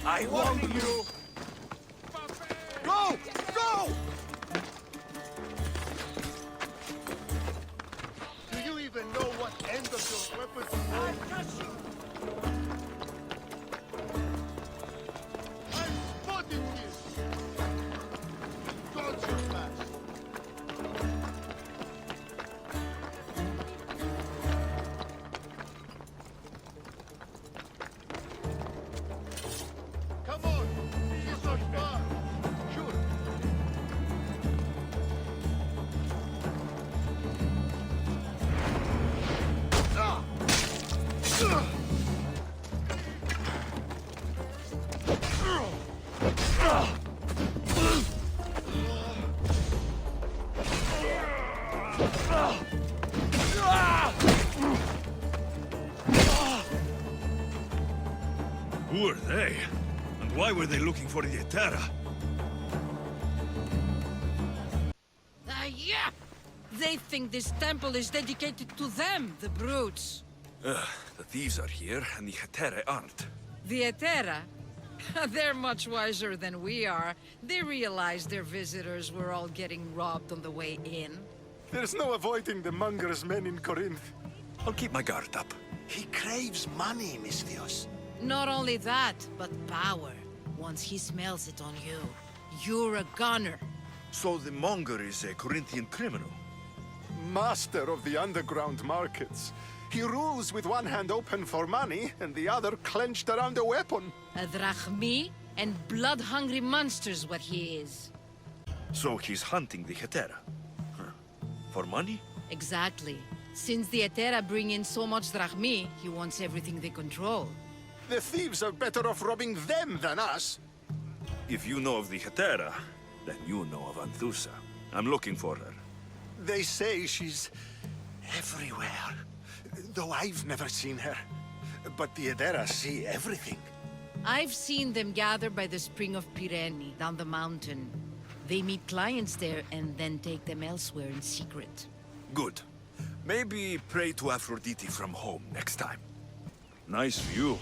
I want you! Go! Go! Do you even know what end of your weapons you hold? I'm spotted here! Dodge your fast! Come on! She's not far! Shoot! Who are they? And why were they looking for the Etera? Yeah! They think this temple is dedicated to them, the brutes. The thieves are here, and the Etera aren't. The Etera? They're much wiser than we are. They realized their visitors were all getting robbed on the way in. There's no avoiding the monger's men in Corinth. I'll keep my guard up. He craves money, Misthios. Not only that, but power. Once he smells it on you, you're a gunner. So the monger is a Corinthian criminal? Master of the underground markets. He rules with one hand open for money and the other clenched around a weapon. A drachmi and blood-hungry monster's what he is. So he's hunting the Etera? Huh. For money? Exactly. Since the Etera bring in so much drachmi, he wants everything they control. The thieves are better off robbing them than us. If you know of the Etera, then you know of Anthusa. I'm looking for her. They say she's everywhere. Though I've never seen her. But the Edera see everything. I've seen them gather by the spring of Pirene, down the mountain. They meet clients there and then take them elsewhere in secret. Good. Maybe pray to Aphrodite from home next time. Nice view.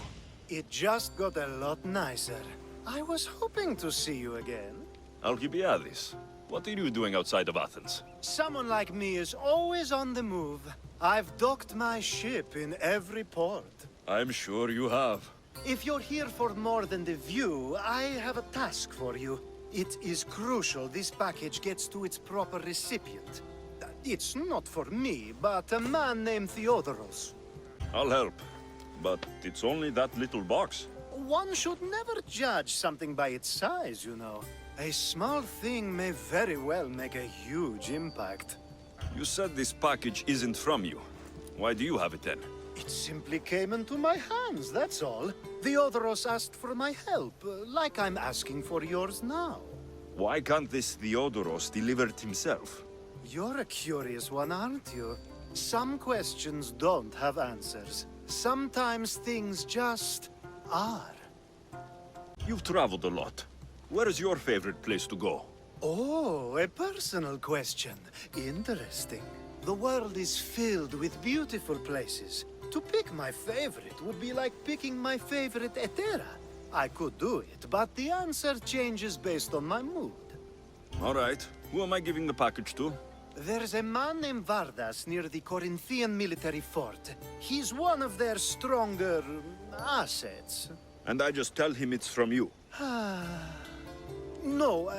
It just got a lot nicer. I was hoping to see you again. Alcibiades, what are you doing outside of Athens? Someone like me is always on the move. I've docked my ship in every port. I'm sure you have. If you're here for more than the view, I have a task for you. It is crucial this package gets to its proper recipient. It's not for me, but a man named Theodoros. I'll help. But it's only that little box. One should never judge something by its size, you know. A small thing may very well make a huge impact. You said this package isn't from you. Why do you have it then? It simply came into my hands, that's all. Theodoros asked for my help, like I'm asking for yours now. Why can't this Theodoros deliver it himself? You're a curious one, aren't you? Some questions don't have answers. Sometimes things just are. You've traveled a lot. Where is your favorite place to go? Oh, a personal question. Interesting. The world is filled with beautiful places. To pick my favorite would be like picking my favorite Etera. I could do it, but the answer changes based on my mood. All right. Who am I giving the package to? There's a man named Vardas near the Corinthian military fort. He's one of their stronger assets. And I just tell him it's from you. No,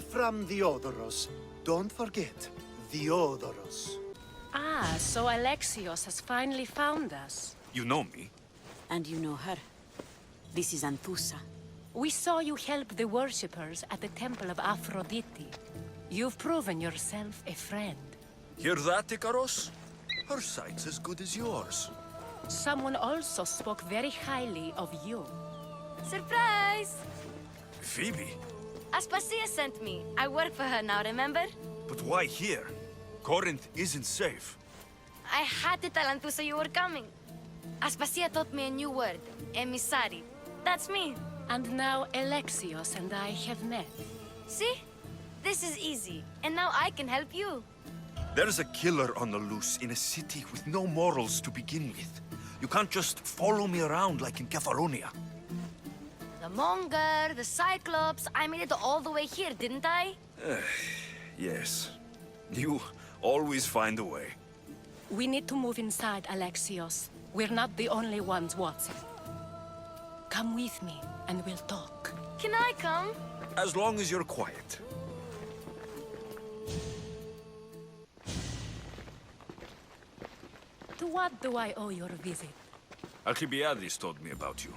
from Theodoros. Don't forget, Theodoros. Ah, so Alexios has finally found us. You know me? And you know her. This is Anthusa. We saw you help the worshippers at the temple of Aphrodite. You've proven yourself a friend. Hear that, Ikaros? Her sight's as good as yours. Someone also spoke very highly of you. Surprise! Phoebe? Aspasia sent me. I work for her now, remember? But why here? Corinth isn't safe. I had to tell Anthusa you were coming. Aspasia taught me a new word, emissary. That's me. And now Alexios and I have met. See? This is easy, and now I can help you. There's a killer on the loose in a city with no morals to begin with. You can't just follow me around like in Kefalonia. The monger, the cyclops. I made it all the way here, didn't I? Yes. You always find a way. We need to move inside, Alexios. We're not the only ones watching. Come with me, and we'll talk. Can I come? As long as you're quiet. To what do I owe your visit? Alcibiades told me about you.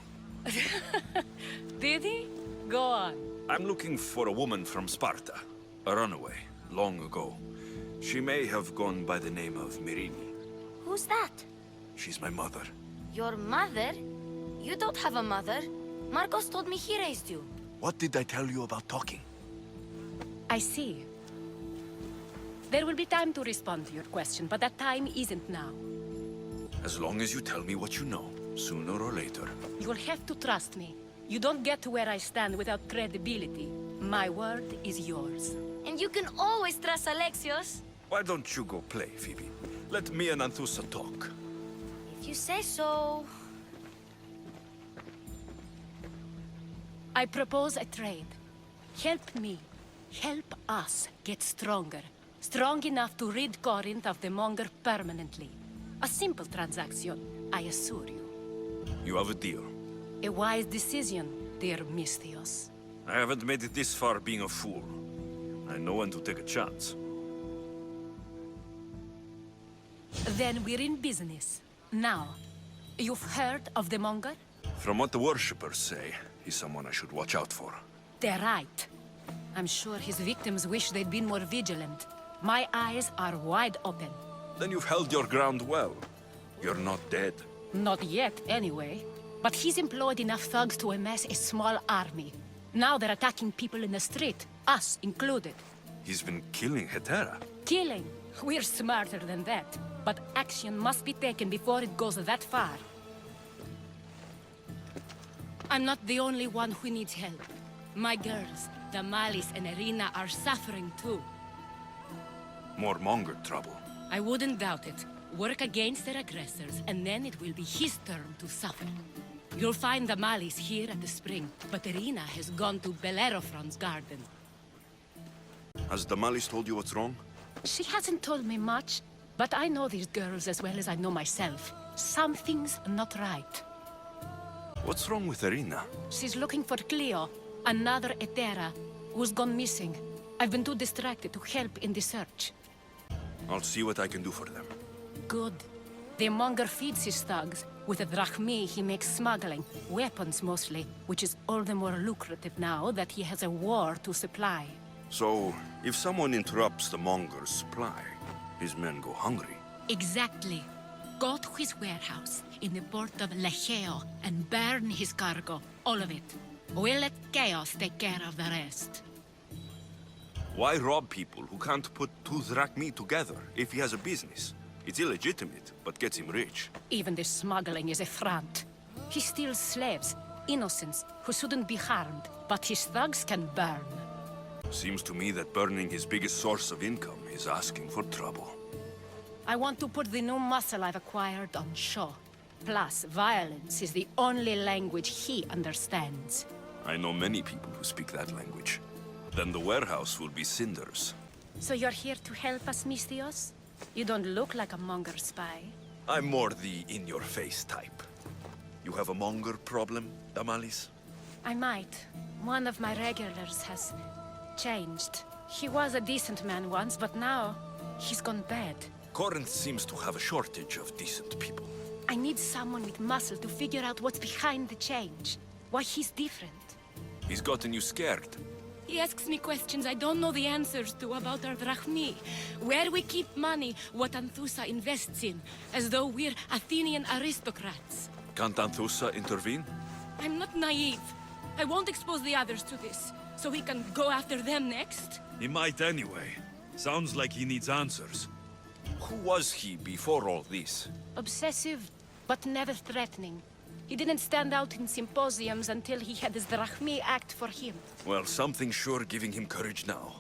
Did he? Go on. I'm looking for a woman from Sparta. A runaway, long ago. She may have gone by the name of Myrrine. Who's that? She's my mother. Your mother? You don't have a mother. Marcos told me he raised you. What did I tell you about talking? I see. There will be time to respond to your question, but that time isn't now. As long as you tell me what you know, sooner or later. You'll have to trust me. You don't get to where I stand without credibility. My word is yours. And you can always trust Alexios. Why don't you go play, Phoebe? Let me and Anthusa talk. If you say so. I propose a trade. Help me. Help us get stronger. Strong enough to rid Corinth of the monger permanently. A simple transaction, I assure you. You have a deal. A wise decision, dear Misthios. I haven't made it this far being a fool. I know when to take a chance. Then we're in business. Now, you've heard of the monger? From what the worshippers say, he's someone I should watch out for. They're right. I'm sure his victims wish they'd been more vigilant. My eyes are wide open. Then you've held your ground well. You're not dead. Not yet, anyway. But he's employed enough thugs to amass a small army. Now they're attacking people in the street, us included. He's been killing Hetera. Killing. We're smarter than that. But action must be taken before it goes that far. I'm not the only one who needs help. My girls, Damalis and Irina, are suffering too. More monger trouble. I wouldn't doubt it. Work against their aggressors, and then it will be his turn to suffer. You'll find Damalis here at the spring, but Irina has gone to Bellerophon's garden. Has Damalis told you what's wrong? She hasn't told me much, but I know these girls as well as I know myself. Something's not right. What's wrong with Irina? She's looking for Cleo, another Hetera, who's gone missing. I've been too distracted to help in the search. I'll see what I can do for them. Good. The monger feeds his thugs. With the drachmi, he makes smuggling. Weapons, mostly. Which is all the more lucrative now that he has a war to supply. So, if someone interrupts the monger's supply, his men go hungry. Exactly. Go to his warehouse in the port of Lecheo and burn his cargo. All of it. We'll let chaos take care of the rest. Why rob people who can't put two drachmi together if he has a business? It's illegitimate, but gets him rich. Even the smuggling is a front. He steals slaves, innocents, who shouldn't be harmed, but his thugs can burn. Seems to me that burning his biggest source of income is asking for trouble. I want to put the new muscle I've acquired on show. Plus, violence is the only language he understands. I know many people who speak that language. Then the warehouse will be cinders. So you're here to help us, Misthios? You don't look like a monger spy. I'm more the in-your-face type. You have a monger problem, Damalis? I might. One of my regulars has changed. He was a decent man once, but now he's gone bad. Corinth seems to have a shortage of decent people. I need someone with muscle to figure out what's behind the change. Why he's different. He's gotten you scared. He asks me questions I don't know the answers to about our drachmi. Where we keep money, what Anthusa invests in. As though we're Athenian aristocrats. Can't Anthusa intervene? I'm not naive. I won't expose the others to this. So he can go after them next? He might anyway. Sounds like he needs answers. Who was he before all this? Obsessive, but never threatening. He didn't stand out in symposiums until he had his drachmi act for him. Well, something's sure giving him courage now.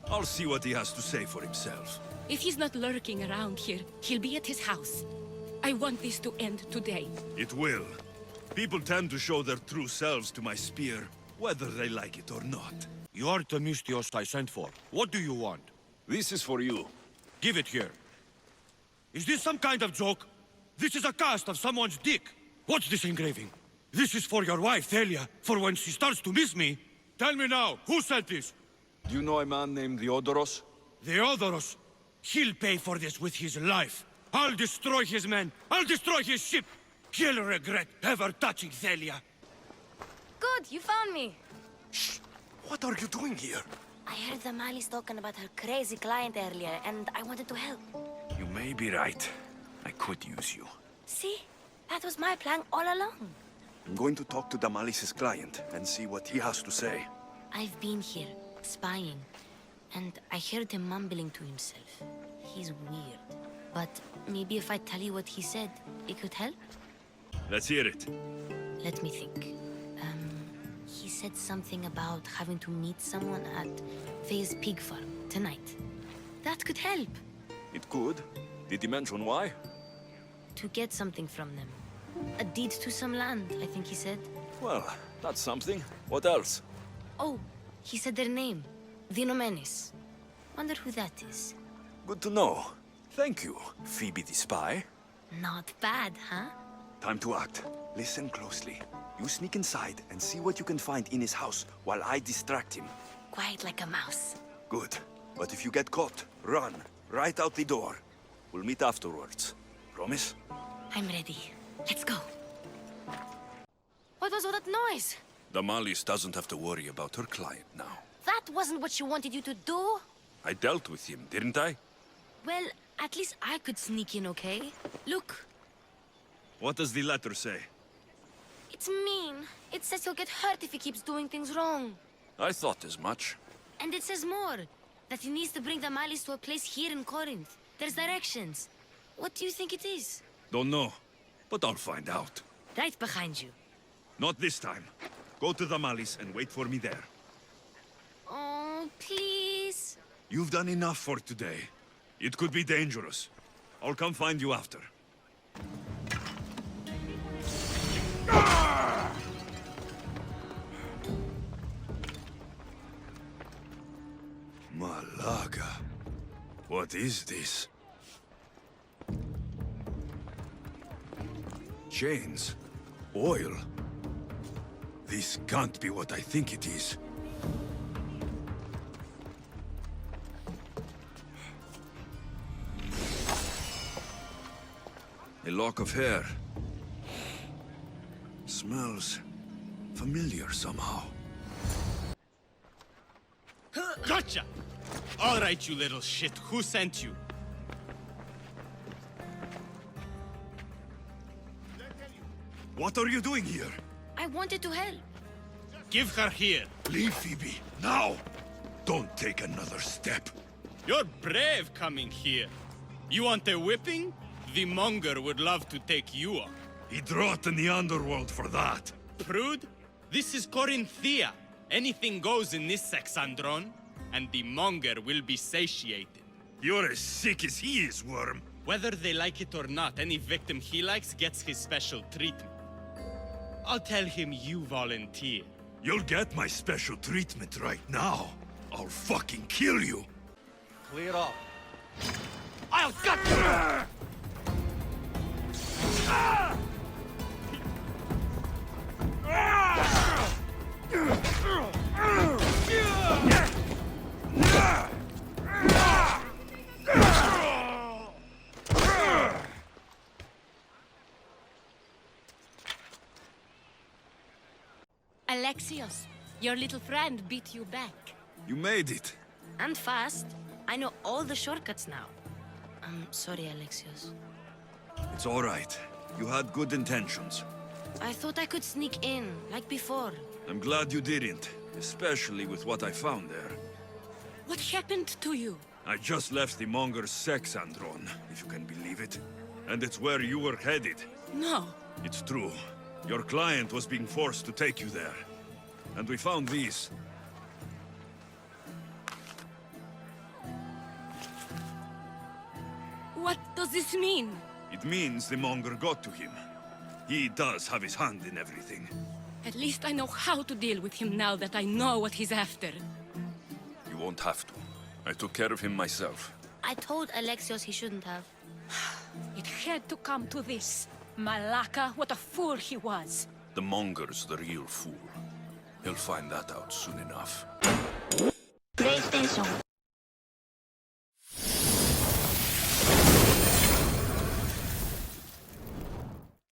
I'll see what he has to say for himself. If he's not lurking around here, he'll be at his house. I want this to end today. It will. People tend to show their true selves to my spear, whether they like it or not. You're the Mystios I sent for. What do you want? This is for you. Give it here. Is this some kind of joke? This is a cast of someone's dick. What's this engraving? This is for your wife, Thalia, for when she starts to miss me. Tell me now, who sent this? Do you know a man named Theodoros? Theodoros. He'll pay for this with his life. I'll destroy his men. I'll destroy his ship. He'll regret ever touching Thalia. Good, you found me. What are you doing here? I heard the Mali's talking about her crazy client earlier, and I wanted to help. You may be right. I could use you. See? That was my plan all along. I'm going to talk to Damalis's client and see what he has to say. I've been here, spying, and I heard him mumbling to himself. He's weird. But maybe if I tell you what he said, it could help? Let's hear it. Let me think. He said something about having to meet someone at Faye's pig farm tonight. That could help. It could. Did he mention why? To get something from them. A deed to some land, I think he said. Well, that's something. What else? Oh, he said their name. Vinomenes. Wonder who that is. Good to know. Thank you, Phoebe the spy. Not bad, huh? Time to act. Listen closely. You sneak inside and see what you can find in his house while I distract him. Quiet like a mouse. Good. But if you get caught, run. Right out the door. We'll meet afterwards. Promise? I'm ready. Let's go. What was all that noise? Damalis doesn't have to worry about her client now. That wasn't what she wanted you to do. I dealt with him, didn't I? Well, at least I could sneak in, okay? Look. What does the letter say? It's mean. It says he'll get hurt if he keeps doing things wrong. I thought as much. And it says more. That he needs to bring the Malis to a place here in Corinth. There's directions. What do you think it is? Don't know, but I'll find out. Right behind you. Not this time. Go to Damalis and wait for me there. Oh, please. You've done enough for today. It could be dangerous. I'll come find you after. Malaga. What is this? Chains. Oil. This can't be what I think it is. A lock of hair. Smells familiar somehow. Gotcha! All right, you little shit. Who sent you? What are you doing here? I wanted to help. Give her here. Leave Phoebe, now! Don't take another step. You're brave coming here. You want a whipping? The monger would love to take you on. He'd rot in the underworld for that. Prude, this is Corinthia. Anything goes in this Sexandron, and the monger will be satiated. You're as sick as he is, Worm. Whether they like it or not, any victim he likes gets his special treatment. I'll tell him you volunteer. You'll get my special treatment right now. I'll fucking kill you. Clear up. I'll gut you! Alexios, your little friend beat you back. You made it. And fast. I know all the shortcuts now. I'm sorry, Alexios. It's all right. You had good intentions. I thought I could sneak in, like before. I'm glad you didn't, especially with what I found there. What happened to you? I just left the monger's Sexandron, if you can believe it. And it's where you were headed. No. It's true. Your client was being forced to take you there. And we found these. What does this mean? It means the monger got to him. He does have his hand in everything. At least I know how to deal with him now that I know what he's after. You won't have to. I took care of him myself. I told Alexios he shouldn't have. It had to come to this. Malaka, what a fool he was. The monger's the real fool. He'll find that out soon enough. PlayStation